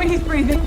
way he's breathing.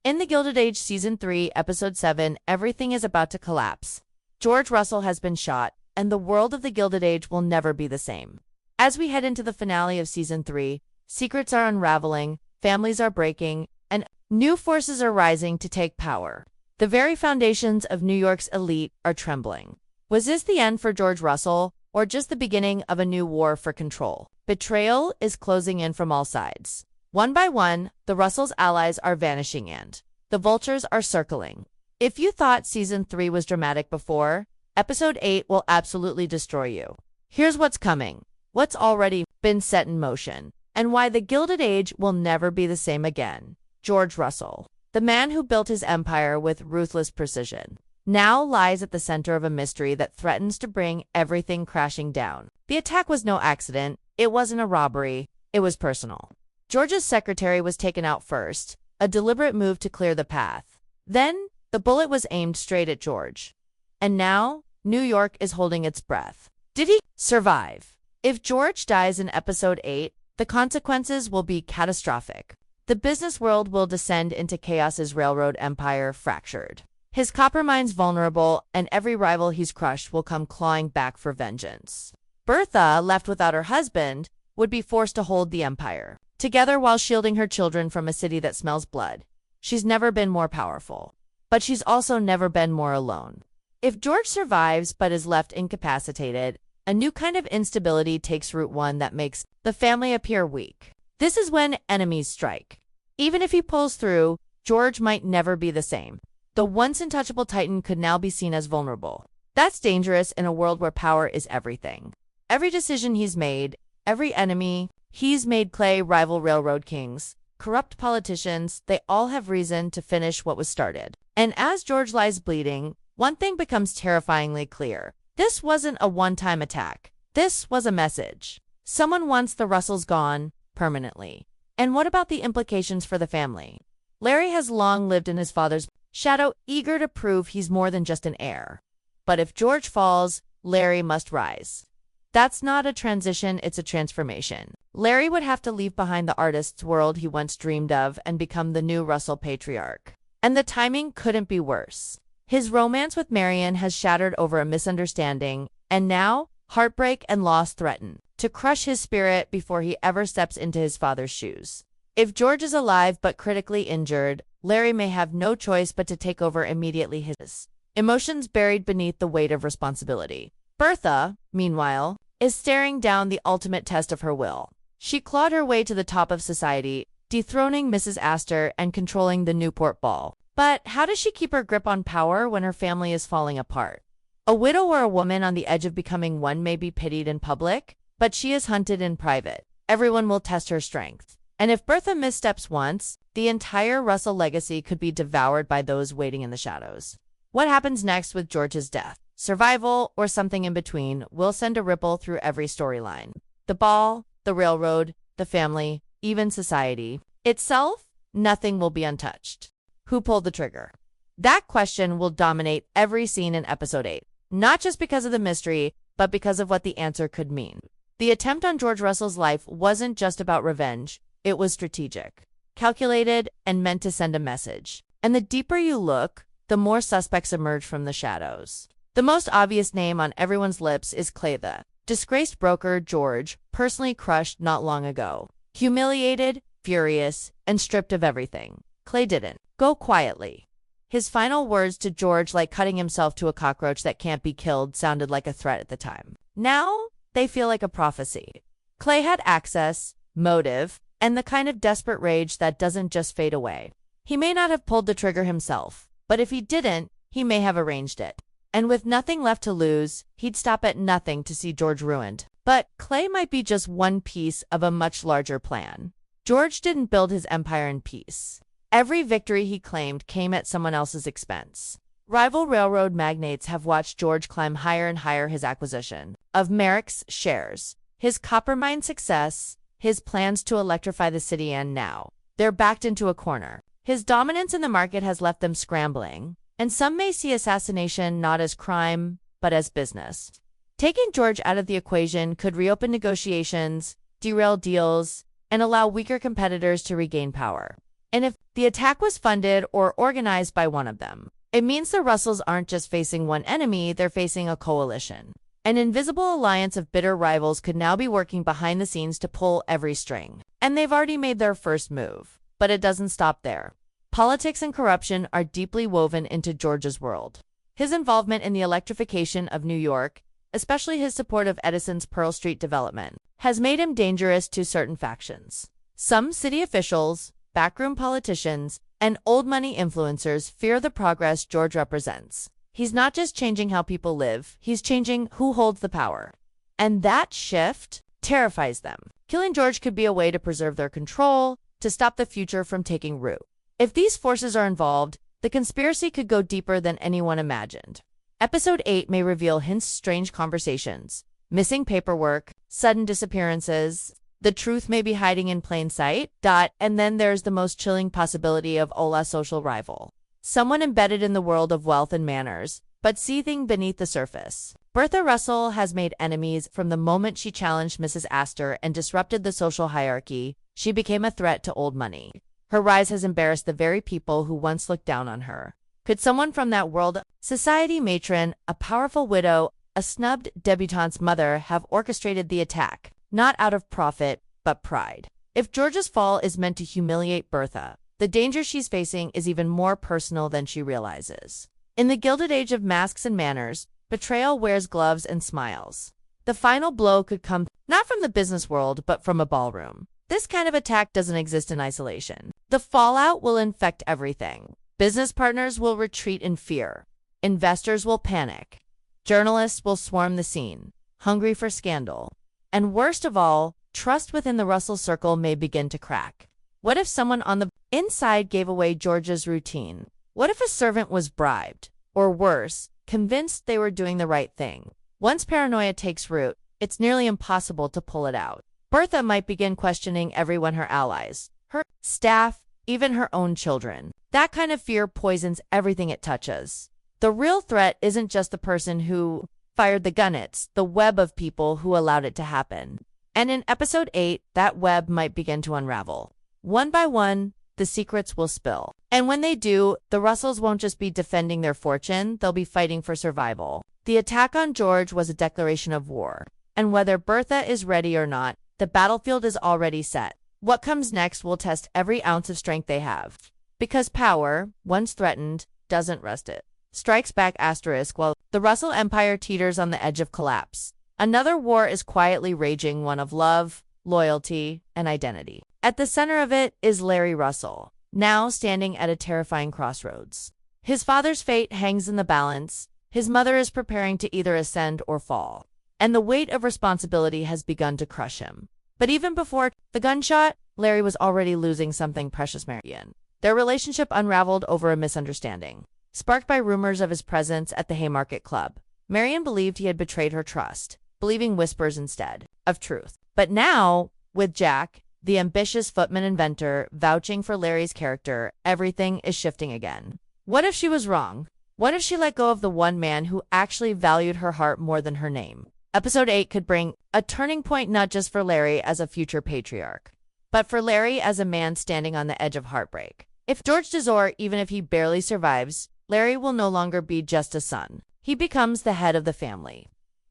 In the Gilded Age Season 3, Episode 7, everything is about to collapse. George Russell has been shot, and the world of the Gilded Age will never be the same. As we head into the finale of Season 3, secrets are unraveling, families are breaking, and new forces are rising to take power. The very foundations of New York's elite are trembling. Was this the end for George Russell, or just the beginning of a new war for control? Betrayal is closing in from all sides. One by one, the Russells' allies are vanishing and the vultures are circling. If you thought Season 3 was dramatic before, Episode 8 will absolutely destroy you. Here's what's coming, what's already been set in motion, and why the Gilded Age will never be the same again. George Russell, the man who built his empire with ruthless precision, now lies at the center of a mystery that threatens to bring everything crashing down. The attack was no accident, it wasn't a robbery, it was personal. George's secretary was taken out first, a deliberate move to clear the path. Then, the bullet was aimed straight at George. And now, New York is holding its breath. Did he survive? If George dies in Episode 8, the consequences will be catastrophic. The business world will descend into chaos, his railroad empire fractured. His copper mines vulnerable, and every rival he's crushed will come clawing back for vengeance. Bertha, left without her husband, would be forced to hold the empire together while shielding her children from a city that smells blood. She's never been more powerful, but she's also never been more alone. If George survives but is left incapacitated, a new kind of instability takes root, one that makes the family appear weak. This is when enemies strike. Even if he pulls through, George might never be the same. The once untouchable Titan could now be seen as vulnerable. That's dangerous in a world where power is everything. Every decision he's made, every enemy he's made, Clay, rival railroad kings, corrupt politicians, they all have reason to finish what was started. And as George lies bleeding, one thing becomes terrifyingly clear. This wasn't a one-time attack. This was a message. Someone wants the Russells gone, permanently. And what about the implications for the family? Larry has long lived in his father's shadow, eager to prove he's more than just an heir. But if George falls, Larry must rise. That's not a transition, it's a transformation. Larry would have to leave behind the artist's world he once dreamed of and become the new Russell patriarch. And the timing couldn't be worse. His romance with Marian has shattered over a misunderstanding, and now heartbreak and loss threaten to crush his spirit before he ever steps into his father's shoes. If George is alive but critically injured, Larry may have no choice but to take over immediately, his emotions buried beneath the weight of responsibility. Bertha, meanwhile, is staring down the ultimate test of her will. She clawed her way to the top of society, dethroning Mrs. Astor and controlling the Newport ball. But how does she keep her grip on power when her family is falling apart? A widow or a woman on the edge of becoming one may be pitied in public, but she is hunted in private. Everyone will test her strength. And if Bertha missteps once, the entire Russell legacy could be devoured by those waiting in the shadows. What happens next with George's death? Survival, or something in between, will send a ripple through every storyline. The ball, the railroad, the family, even society itself, nothing will be untouched. Who pulled the trigger? That question will dominate every scene in Episode 8, not just because of the mystery, but because of what the answer could mean. The attempt on George Russell's life wasn't just about revenge, it was strategic, calculated, and meant to send a message. And the deeper you look, the more suspects emerge from the shadows. The most obvious name on everyone's lips is Clay, the disgraced broker George personally crushed not long ago. Humiliated, furious, and stripped of everything, Clay didn't go quietly. His final words to George, like cutting himself to a cockroach that can't be killed, sounded like a threat at the time. Now, they feel like a prophecy. Clay had access, motive, and the kind of desperate rage that doesn't just fade away. He may not have pulled the trigger himself, but if he didn't, he may have arranged it. And with nothing left to lose, he'd stop at nothing to see George ruined. But Clay might be just one piece of a much larger plan. George didn't build his empire in peace. Every victory he claimed came at someone else's expense. Rival railroad magnates have watched George climb higher and higher, his acquisition of Merrick's shares, his copper mine success, his plans to electrify the city, and now they're backed into a corner. His dominance in the market has left them scrambling. And some may see assassination not as crime, but as business. Taking George out of the equation could reopen negotiations, derail deals, and allow weaker competitors to regain power. And if the attack was funded or organized by one of them, it means the Russells aren't just facing one enemy, they're facing a coalition. An invisible alliance of bitter rivals could now be working behind the scenes to pull every string. And they've already made their first move. But it doesn't stop there. Politics and corruption are deeply woven into George's world. His involvement in the electrification of New York, especially his support of Edison's Pearl Street development, has made him dangerous to certain factions. Some city officials, backroom politicians, and old money influencers fear the progress George represents. He's not just changing how people live, he's changing who holds the power. And that shift terrifies them. Killing George could be a way to preserve their control, to stop the future from taking root. If these forces are involved, the conspiracy could go deeper than anyone imagined. Episode 8 may reveal hints of strange conversations, missing paperwork, sudden disappearances. The truth may be hiding in plain sight. And then there's the most chilling possibility of Ola's social rival. Someone embedded in the world of wealth and manners, but seething beneath the surface. Bertha Russell has made enemies from the moment she challenged Mrs. Astor and disrupted the social hierarchy. She became a threat to old money. Her rise has embarrassed the very people who once looked down on her. Could someone from that world, society matron, a powerful widow, a snubbed debutante's mother, have orchestrated the attack, not out of profit, but pride? If George's fall is meant to humiliate Bertha, the danger she's facing is even more personal than she realizes. In the Gilded Age of masks and manners, betrayal wears gloves and smiles. The final blow could come not from the business world, but from a ballroom. This kind of attack doesn't exist in isolation. The fallout will infect everything. Business partners will retreat in fear. Investors will panic. Journalists will swarm the scene, hungry for scandal. And worst of all, trust within the Russell circle may begin to crack. What if someone on the inside gave away George's routine? What if a servant was bribed? Or worse, convinced they were doing the right thing? Once paranoia takes root, it's nearly impossible to pull it out. Bertha might begin questioning everyone, her allies, her staff, even her own children. That kind of fear poisons everything it touches. The real threat isn't just the person who fired the gun, it's the web of people who allowed it to happen. And in episode 8, that web might begin to unravel. One by one, the secrets will spill. And when they do, the Russells won't just be defending their fortune, they'll be fighting for survival. The attack on George was a declaration of war. And whether Bertha is ready or not, the battlefield is already set. What comes next will test every ounce of strength they have. Because power, once threatened, doesn't rest it. Strikes back * while the Russell Empire teeters on the edge of collapse. Another war is quietly raging, one of love, loyalty, and identity. At the center of it is Larry Russell, now standing at a terrifying crossroads. His father's fate hangs in the balance. His mother is preparing to either ascend or fall. And the weight of responsibility has begun to crush him. But even before the gunshot, Larry was already losing something precious, Marian. Their relationship unraveled over a misunderstanding, sparked by rumors of his presence at the Haymarket Club. Marian believed he had betrayed her trust, believing whispers instead of truth. But now, with Jack, the ambitious footman inventor, vouching for Larry's character, everything is shifting again. What if she was wrong? What if she let go of the one man who actually valued her heart more than her name? Episode 8 could bring a turning point not just for Larry as a future patriarch, but for Larry as a man standing on the edge of heartbreak. If George Dezor, even if he barely survives, Larry will no longer be just a son. He becomes the head of the family.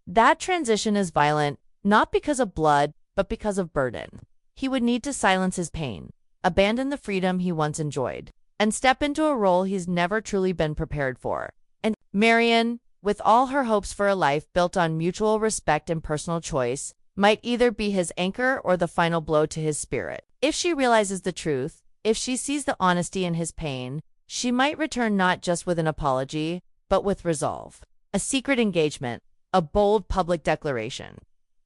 That transition is violent, not because of blood, but because of burden. He would need to silence his pain, abandon the freedom he once enjoyed, and step into a role he's never truly been prepared for. And Marian, with all her hopes for a life built on mutual respect and personal choice, might either be his anchor or the final blow to his spirit. If she realizes the truth, if she sees the honesty in his pain, she might return not just with an apology, but with resolve. A secret engagement, a bold public declaration,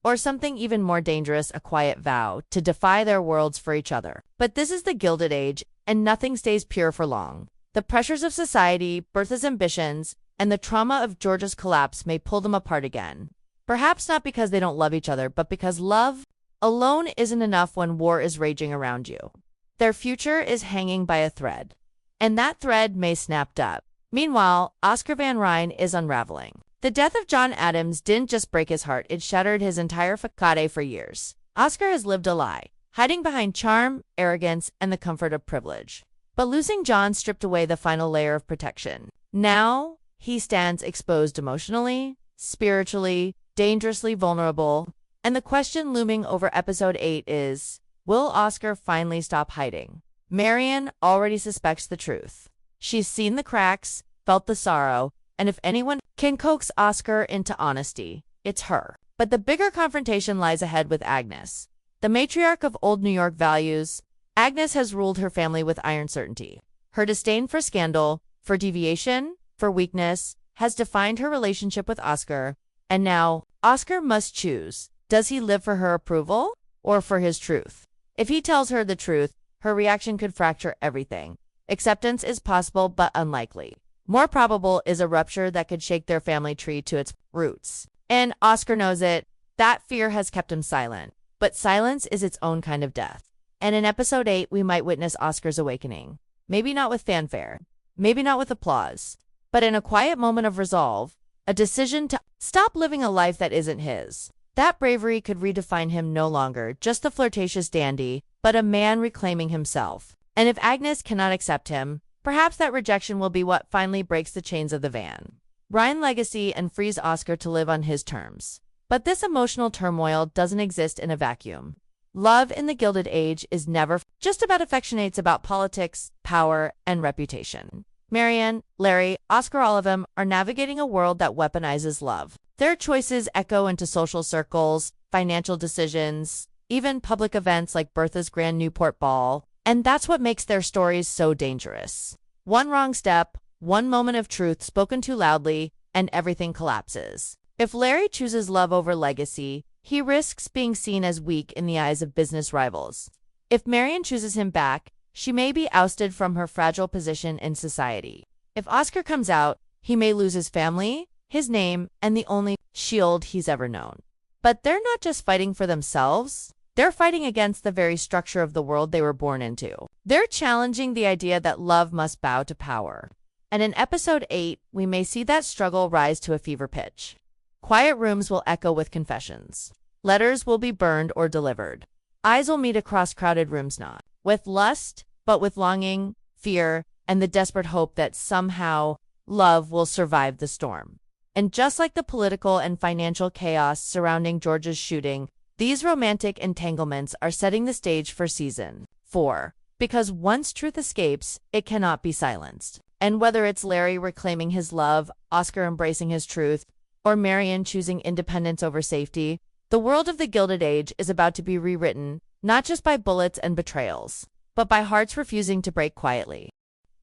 or something even more dangerous, a quiet vow to defy their worlds for each other. But this is the Gilded Age, and nothing stays pure for long. The pressures of society, Bertha's ambitions, and the trauma of George's collapse may pull them apart again. Perhaps not because they don't love each other, but because love alone isn't enough when war is raging around you. Their future is hanging by a thread, and that thread may snap up. Meanwhile, Oscar Van Ryn is unraveling. The death of John Adams didn't just break his heart, it shattered his entire facade for years. Oscar has lived a lie, hiding behind charm, arrogance, and the comfort of privilege. But losing John stripped away the final layer of protection. Now, he stands exposed emotionally, spiritually, dangerously vulnerable, and the question looming over episode 8 is, will Oscar finally stop hiding? Marian already suspects the truth. She's seen the cracks, felt the sorrow, and if anyone can coax Oscar into honesty, it's her. But the bigger confrontation lies ahead with Agnes. The matriarch of old New York values, Agnes has ruled her family with iron certainty. Her disdain for scandal, for deviation, for weakness, has defined her relationship with Oscar, and now Oscar must choose. Does he live for her approval or for his truth? If he tells her the truth, her reaction could fracture everything. Acceptance is possible but unlikely. More probable is a rupture that could shake their family tree to its roots. And Oscar knows it. That fear has kept him silent. But silence is its own kind of death. And in episode 8, we might witness Oscar's awakening. Maybe not with fanfare, maybe not with applause, but in a quiet moment of resolve, a decision to stop living a life that isn't his. That bravery could redefine him no longer just a flirtatious dandy, but a man reclaiming himself. And if Agnes cannot accept him, perhaps that rejection will be what finally breaks the chains of the van. Ryan legacy and frees Oscar to live on his terms. But this emotional turmoil doesn't exist in a vacuum. Love in the Gilded Age is never just about affection, it's about politics, power, and reputation. Marian, Larry, Oscar, all of them are navigating a world that weaponizes love. Their choices echo into social circles, financial decisions, even public events like Bertha's grand Newport ball, and that's what makes their stories so dangerous. One wrong step, one moment of truth spoken too loudly, and everything collapses. If Larry chooses love over legacy, he risks being seen as weak in the eyes of business rivals. If Marian chooses him back, she may be ousted from her fragile position in society. If Oscar comes out, he may lose his family, his name, and the only shield he's ever known. But they're not just fighting for themselves. They're fighting against the very structure of the world they were born into. They're challenging the idea that love must bow to power. And in episode 8, we may see that struggle rise to a fever pitch. Quiet rooms will echo with confessions. Letters will be burned or delivered. Eyes will meet across crowded rooms, not with lust, but with longing, fear, and the desperate hope that somehow love will survive the storm. And just like the political and financial chaos surrounding George's shooting, these romantic entanglements are setting the stage for season 4. Because once truth escapes, it cannot be silenced. And whether it's Larry reclaiming his love, Oscar embracing his truth, or Marian choosing independence over safety, the world of the Gilded Age is about to be rewritten, not just by bullets and betrayals, but by hearts refusing to break quietly.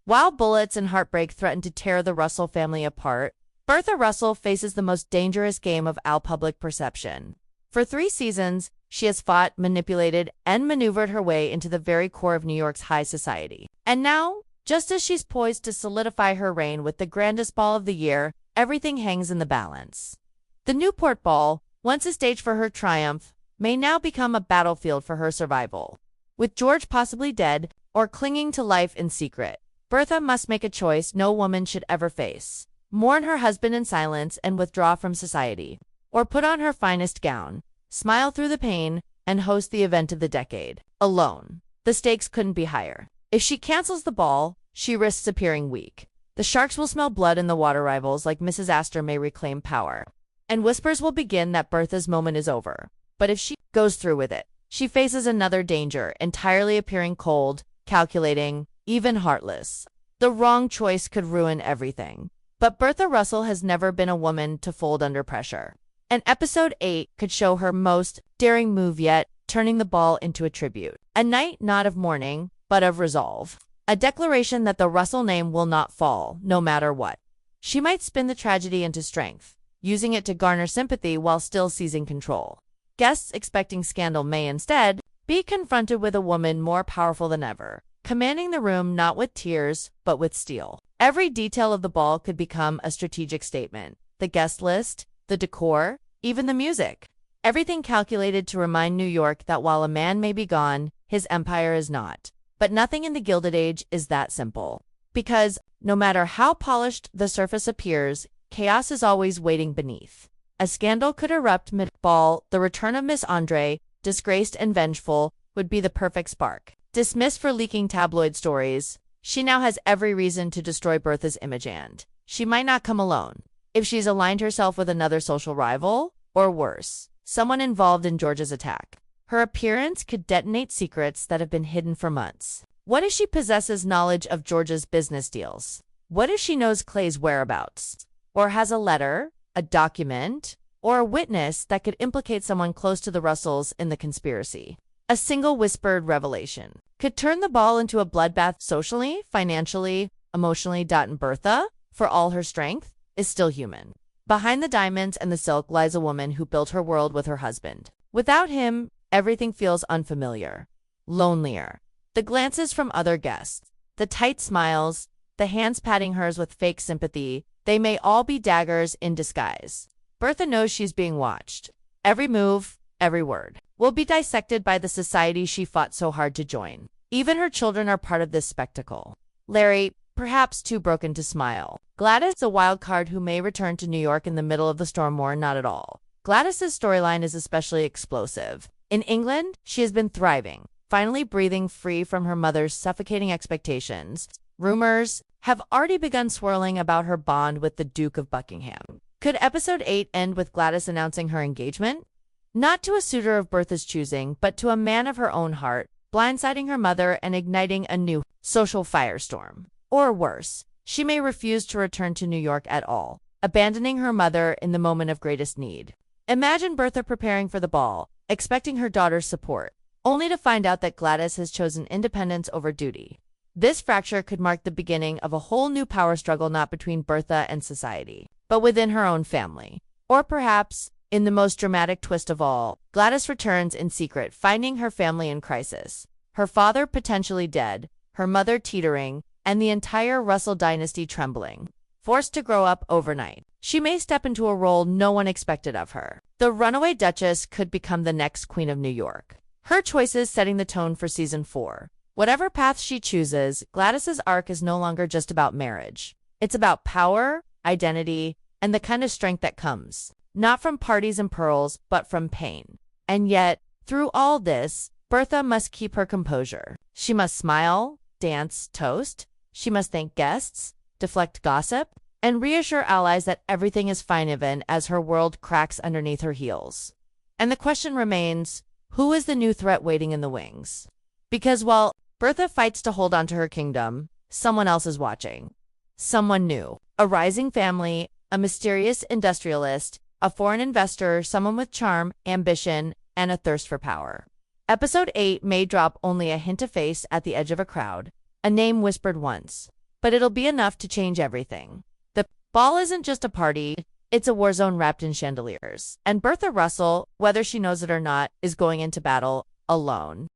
While bullets and heartbreak threaten to tear the Russell family apart, Bertha Russell faces the most dangerous game of all public perception. For 3 seasons, she has fought, manipulated, and maneuvered her way into the very core of New York's high society. And now, just as she's poised to solidify her reign with the grandest ball of the year, everything hangs in the balance. The Newport ball, once a stage for her triumph, may now become a battlefield for her survival. With George possibly dead or clinging to life in secret, Bertha must make a choice no woman should ever face. Mourn her husband in silence and withdraw from society, or put on her finest gown, smile through the pain, and host the event of the decade. Alone. The stakes couldn't be higher. If she cancels the ball, she risks appearing weak. The sharks will smell blood in the water, rivals like Mrs. Astor may reclaim power. And whispers will begin that Bertha's moment is over. But if she goes through with it, she faces another danger, entirely appearing cold, calculating, even heartless. The wrong choice could ruin everything. But Bertha Russell has never been a woman to fold under pressure. And episode 8 could show her most daring move yet, turning the ball into a tribute. A night not of mourning, but of resolve. A declaration that the Russell name will not fall, no matter what. She might spin the tragedy into strength, using it to garner sympathy while still seizing control. Guests expecting scandal may instead be confronted with a woman more powerful than ever, commanding the room not with tears, but with steel. Every detail of the ball could become a strategic statement. The guest list, the decor, even the music. Everything calculated to remind New York that while a man may be gone, his empire is not. But nothing in the Gilded Age is that simple. Because, no matter how polished the surface appears, chaos is always waiting beneath. A scandal could erupt mid-ball, the return of Miss Andre, disgraced and vengeful, would be the perfect spark. Dismissed for leaking tabloid stories, she now has every reason to destroy Bertha's image, and she might not come alone. If she's aligned herself with another social rival, or worse, someone involved in George's attack, her appearance could detonate secrets that have been hidden for months. What if she possesses knowledge of George's business deals? What if she knows Clay's whereabouts? Or has a letter, a document, or a witness that could implicate someone close to the Russells in the conspiracy? A single whispered revelation could turn the ball into a bloodbath socially, financially, emotionally. And Bertha, for all her strength, is still human. Behind the diamonds and the silk lies a woman who built her world with her husband. Without him, everything feels unfamiliar, lonelier. The glances from other guests, the tight smiles, the hands patting hers with fake sympathy, they may all be daggers in disguise. Bertha knows she's being watched. Every move, every word, will be dissected by the society she fought so hard to join. Even her children are part of this spectacle. Larry, perhaps too broken to smile. Gladys, a wild card who may return to New York in the middle of the storm, or not at all. Gladys's storyline is especially explosive. In England, she has been thriving, finally breathing free from her mother's suffocating expectations. Rumors have already begun swirling about her bond with the Duke of Buckingham. Could episode 8 end with Gladys announcing her engagement? Not to a suitor of Bertha's choosing, but to a man of her own heart, blindsiding her mother and igniting a new social firestorm. Or worse, she may refuse to return to New York at all, abandoning her mother in the moment of greatest need. Imagine Bertha preparing for the ball, expecting her daughter's support, only to find out that Gladys has chosen independence over duty. This fracture could mark the beginning of a whole new power struggle, not between Bertha and society, but within her own family. Or perhaps, in the most dramatic twist of all, Gladys returns in secret, finding her family in crisis. Her father potentially dead, her mother teetering, and the entire Russell dynasty trembling. Forced to grow up overnight, she may step into a role no one expected of her. The runaway Duchess could become the next Queen of New York. Her choices setting the tone for season 4. Whatever path she chooses, Gladys's arc is no longer just about marriage. It's about power, identity, and the kind of strength that comes, not from parties and pearls, but from pain. And yet, through all this, Bertha must keep her composure. She must smile, dance, toast. She must thank guests, deflect gossip, and reassure allies that everything is fine even as her world cracks underneath her heels. And the question remains, who is the new threat waiting in the wings? Because while Bertha fights to hold on to her kingdom, someone else is watching. Someone new. A rising family, a mysterious industrialist, a foreign investor, someone with charm, ambition, and a thirst for power. Episode 8 may drop only a hint of face at the edge of a crowd, a name whispered once, but it'll be enough to change everything. The ball isn't just a party, it's a war zone wrapped in chandeliers. And Bertha Russell, whether she knows it or not, is going into battle alone.